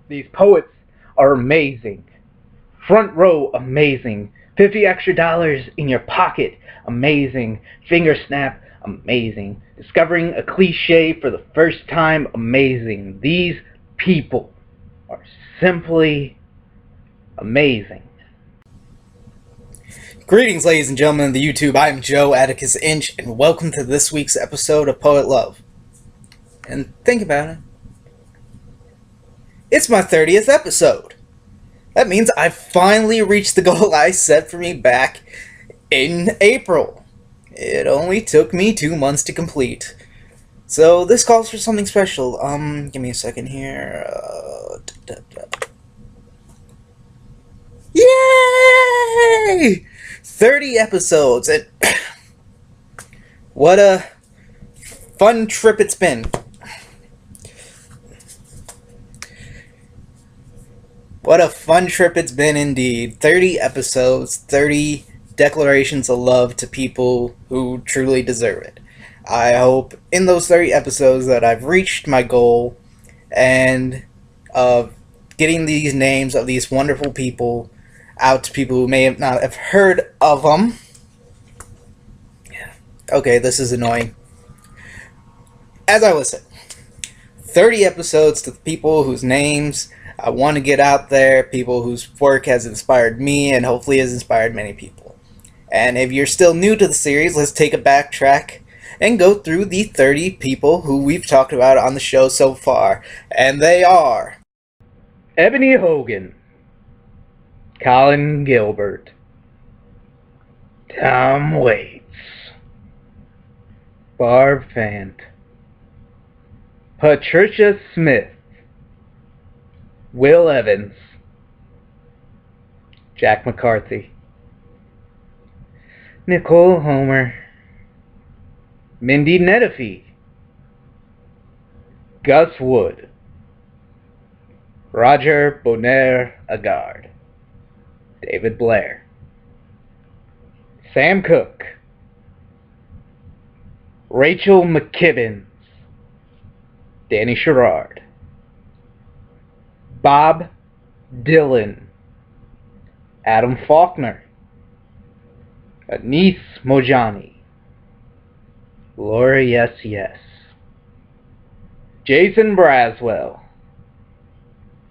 These poets are amazing. Front row, amazing. 50 extra dollars in your pocket, amazing. Finger snap, amazing. Discovering a cliche for the first time, amazing. These people are simply amazing. Greetings, ladies and gentlemen of the YouTube. I'm Joe Atticus Inch, and welcome to this week's episode of Poet Love. And think about it. It's my 30th episode. That means I finally reached the goal I set for me back in April. It only took me 2 months to complete. So this calls for something special. Give me a second here. Yay! 30 episodes, and what a fun trip it's been. What a fun trip it's been indeed. 30 episodes, 30 declarations of love to people who truly deserve it. I hope in those 30 episodes that I've reached my goal and of getting these names of these wonderful people out to people who may not have heard of them. Okay, this is annoying. As I was saying, 30 episodes to the people whose names I want to get out there, people whose work has inspired me and hopefully has inspired many people. And if you're still new to the series, let's take a backtrack and go through the 30 people who we've talked about on the show so far. And they are Ebony Hogan, Colin Gilbert, Tom Waits, Barb Fant, Patricia Smith, Will Evans, Jack McCarthy, Nicole Homer, Mindy Nettifee, Gus Wood, Roger Bonner Agard, David Blair, Sam Cooke, Rachel McKibbins, Danny Sherrard, Bob Dylan, Adam Faulkner, Anis Mojani, Laura Yes Yes, Jason Braswell,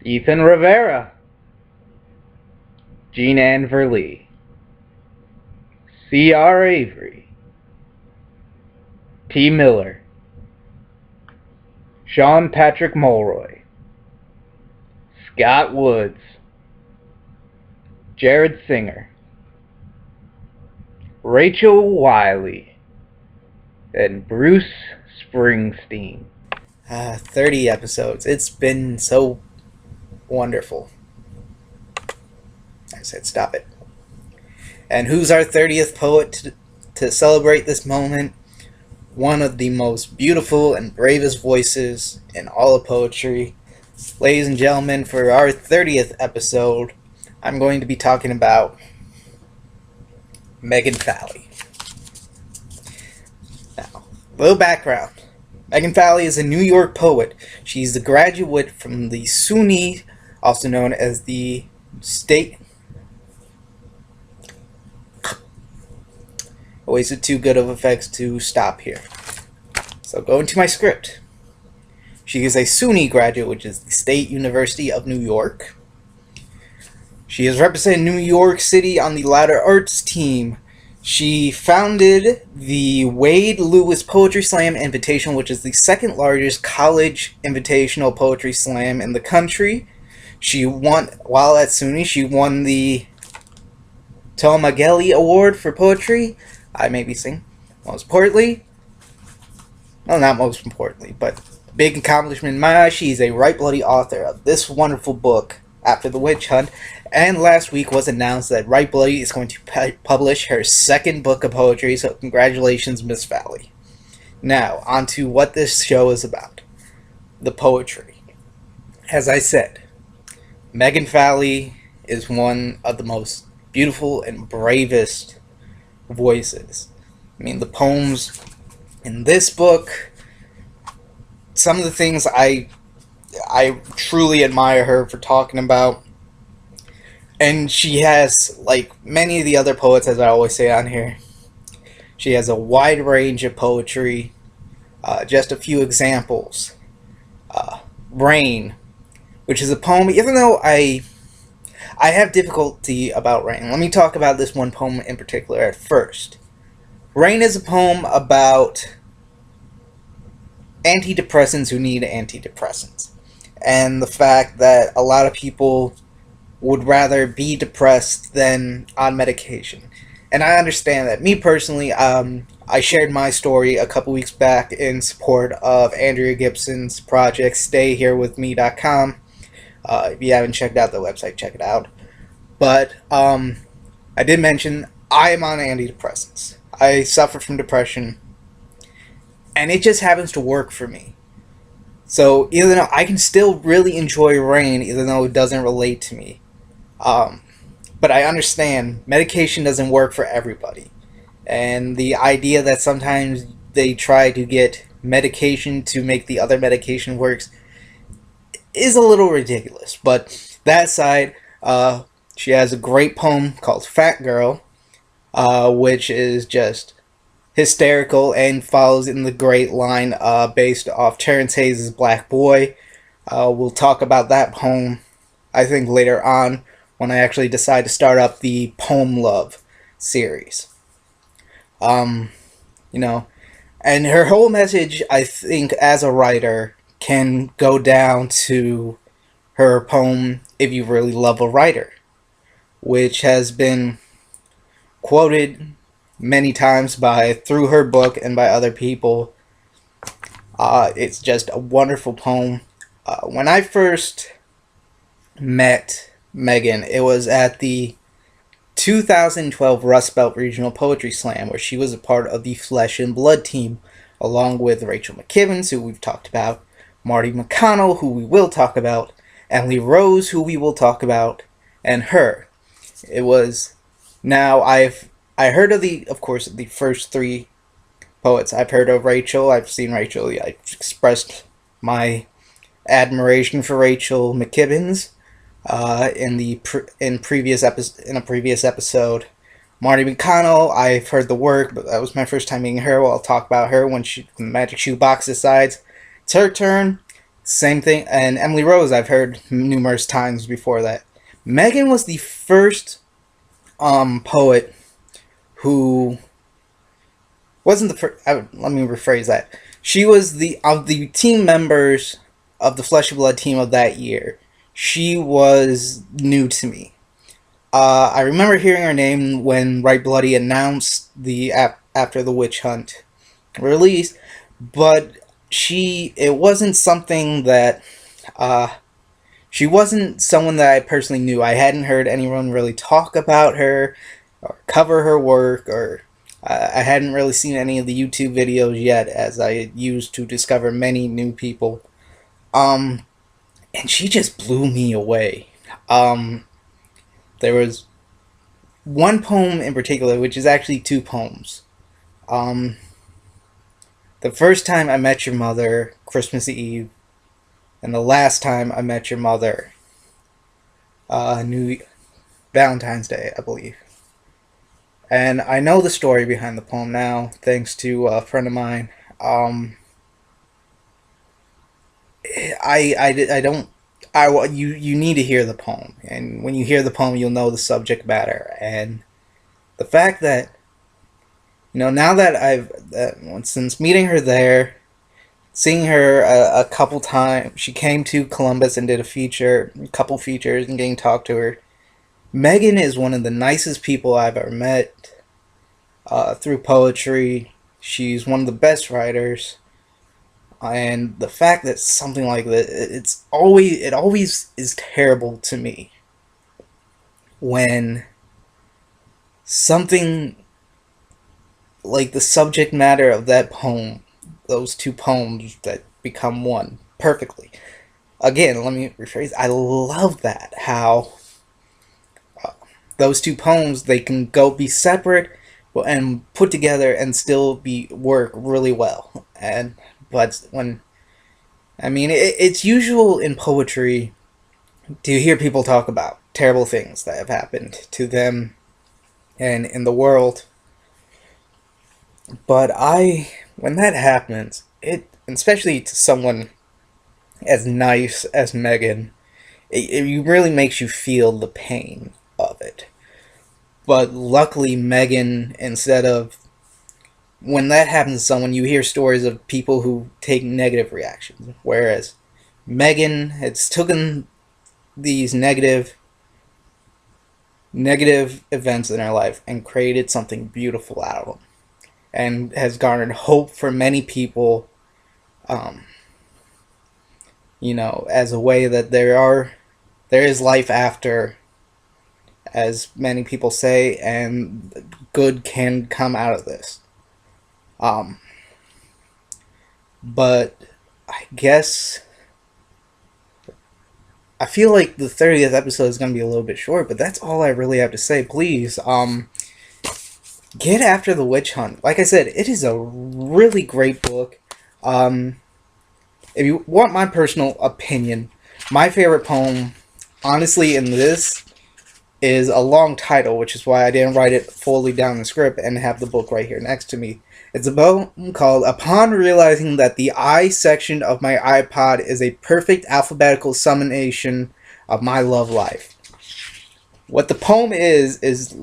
Ethan Rivera, Jean Ann Verlee, C.R. Avery, T. Miller, Sean Patrick Mulroy, Scott Woods, Jared Singer, Rachel Wiley, and Bruce Springsteen. 30 episodes. It's been so wonderful. I said stop it. And who's our 30th poet to celebrate this moment? One of the most beautiful and bravest voices in all of poetry. Ladies and gentlemen, for our 30th episode, I'm going to be talking about Megan Falley. Now, a little background. Megan Falley is a New York poet. She's a graduate from the SUNY, also known as the State... I wasted too good of effects to stop here. So go into my script. She is a SUNY graduate, which is the State University of New York. She has represented New York City on the Ladder Arts team. She founded the Wade Lewis Poetry Slam Invitational, which is the second largest college invitational poetry slam in the country. She won, while at SUNY, she won the Tom Magelli Award for Poetry. I may be saying most importantly, well, not most importantly, but big accomplishment in my eyes, she's a right bloody author of this wonderful book, After the Witch Hunt, and last week was announced that Right Bloody is going to publish her second book of poetry, so congratulations, Miss Falley. Now, on to what this show is about. The poetry. As I said, Megan Falley is one of the most beautiful and bravest voices. I mean, the poems in this book, some of the things I truly admire her for talking about. And she has, like many of the other poets, as I always say on here, she has a wide range of poetry. Just a few examples. Rain, which is a poem, even though I have difficulty about Rain. Let me talk about this one poem in particular at first. Rain is a poem about antidepressants who need antidepressants. And the fact that a lot of people would rather be depressed than on medication. And I understand that. Me personally, I shared my story a couple weeks back in support of Andrea Gibson's project, StayHereWithMe.com. If you haven't checked out the website, check it out. But I did mention I am on antidepressants. I suffer from depression, and it just happens to work for me. So even though I can still really enjoy Rain, even though it doesn't relate to me, but I understand medication doesn't work for everybody, and the idea that sometimes they try to get medication to make the other medication works is a little ridiculous. But that aside, she has a great poem called Fat Girl, which is just hysterical and follows in the great line based off Terrence Hayes' Black Boy. We'll talk about that poem, I think, later on when I actually decide to start up the Poem Love series. You know, and her whole message, I think, as a writer, can go down to her poem, If You Really Love a Writer, which has been quoted many times through her book and by other people. It's just a wonderful poem. When I first met Megan, it was at the 2012 Rust Belt Regional Poetry Slam, where she was a part of the Flesh and Blood team, along with Rachel McKibbins, who we've talked about, Marty McConnell, who we will talk about, Emily Rose, who we will talk about, and her. It was... Now, I heard of of course, the first three poets. I've heard of Rachel. I've seen Rachel. I expressed my admiration for Rachel McKibbins in a previous episode. Marty McConnell, I've heard the work, but that was my first time meeting her. Well, I'll talk about her when the Magic Shoebox decides it's her turn. Same thing. And Emily Rose, I've heard numerous times before that. Megan was the first poet who wasn't the first. Let me rephrase that. She was of the team members of the Flesh and Blood team of that year. She was new to me. I remember hearing her name when Right Bloody announced the After the Witch Hunt release, but it wasn't something that she wasn't someone that I personally knew. I hadn't heard anyone really talk about her or cover her work, or I hadn't really seen any of the YouTube videos yet, as I used to discover many new people. And she just blew me away. There was one poem in particular, which is actually two poems. The first time I met your mother, Christmas Eve, and the last time I met your mother, Valentine's Day, I believe. And I know the story behind the poem now, thanks to a friend of mine. You need to hear the poem, and when you hear the poem, you'll know the subject matter. And the fact that, now that since meeting her there, seeing her a couple times, she came to Columbus and did a couple features, and getting to talk to her. Megan is one of the nicest people I've ever met through poetry. She's one of the best writers. And the fact that something like that, it always is terrible to me when something like the subject matter of that poem, those two poems that become one perfectly. Again, let me rephrase. I love that, how those two poems, they can be separate and put together and still work really well. But when I mean, it's usual in poetry to hear people talk about terrible things that have happened to them and in the world. But when that happens, especially to someone as nice as Megan, it really makes you feel the pain of it. But luckily, Megan, instead of when that happens to someone, you hear stories of people who take negative reactions, whereas Megan has taken these negative events in her life and created something beautiful out of them, and has garnered hope for many people. Um, as a way that there is life after, as many people say, and good can come out of this. But I guess I feel like the 30th episode is going to be a little bit short, but that's all I really have to say. Please, get after the witch hunt. Like I said, it is a really great book. If you want my personal opinion, my favorite poem, honestly, in this is a long title, which is why I didn't write it fully down in the script and have the book right here next to me. It's a poem called Upon Realizing That the I section of my iPod is a perfect alphabetical summation of my love life. What the poem is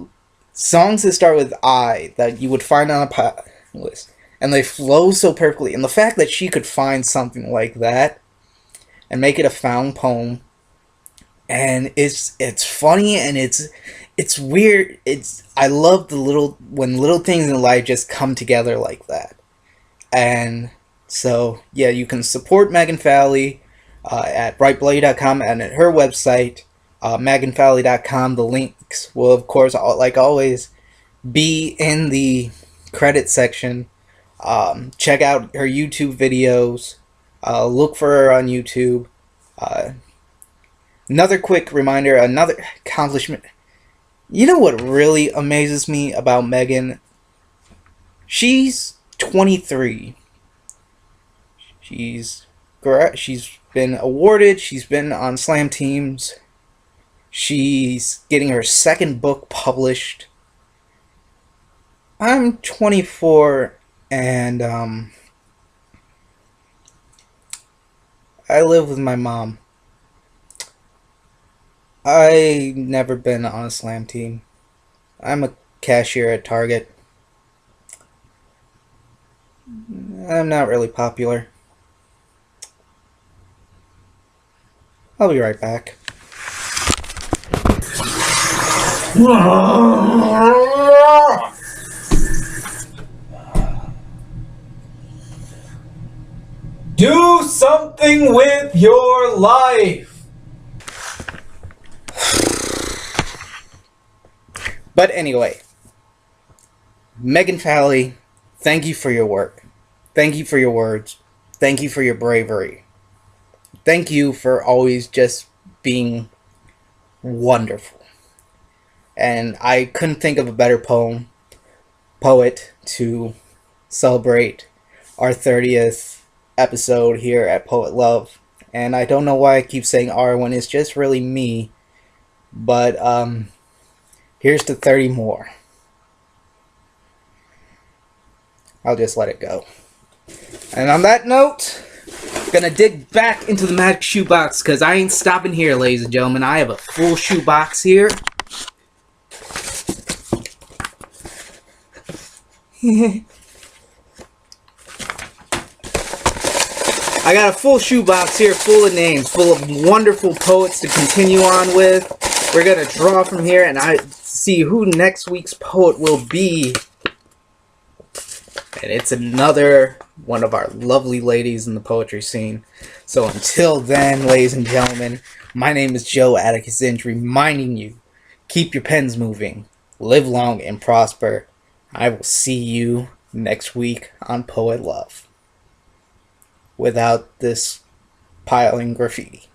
songs that start with I that you would find on a playlist, and they flow so perfectly. And the fact that she could find something like that and make it a found poem, and it's funny, and it's weird. I love when little things in life just come together like that. And so yeah, you can support Megan Falley at brightblade.com and at her website, meganfalley.com. The links will, of course, like always, be in the credit section. Check out her YouTube videos. Look for her on YouTube. Another quick reminder, another accomplishment. You know what really amazes me about Megan? She's 23. She's been awarded. She's been on slam teams. She's getting her second book published. I'm 24, and I live with my mom. I've never been on a slam team. I'm a cashier at Target. I'm not really popular. I'll be right back. Do something with your life. But anyway, Megan Falley, thank you for your work. Thank you for your words. Thank you for your bravery. Thank you for always just being wonderful. And I couldn't think of a better poet to celebrate our 30th episode here at Poet Love. And I don't know why I keep saying R when it's just really me. But here's to 30 more. I'll just let it go. And on that note, gonna dig back into the magic shoebox, because I ain't stopping here, ladies and gentlemen. I have a full shoebox here. I got a full shoebox here full of names, full of wonderful poets to continue on with. We're going to draw from here and see who next week's poet will be. And it's another one of our lovely ladies in the poetry scene. So until then, ladies and gentlemen, my name is Joe Atticus Inch, reminding you, keep your pens moving, live long and prosper. I will see you next week on Poet Love. Without this piling graffiti.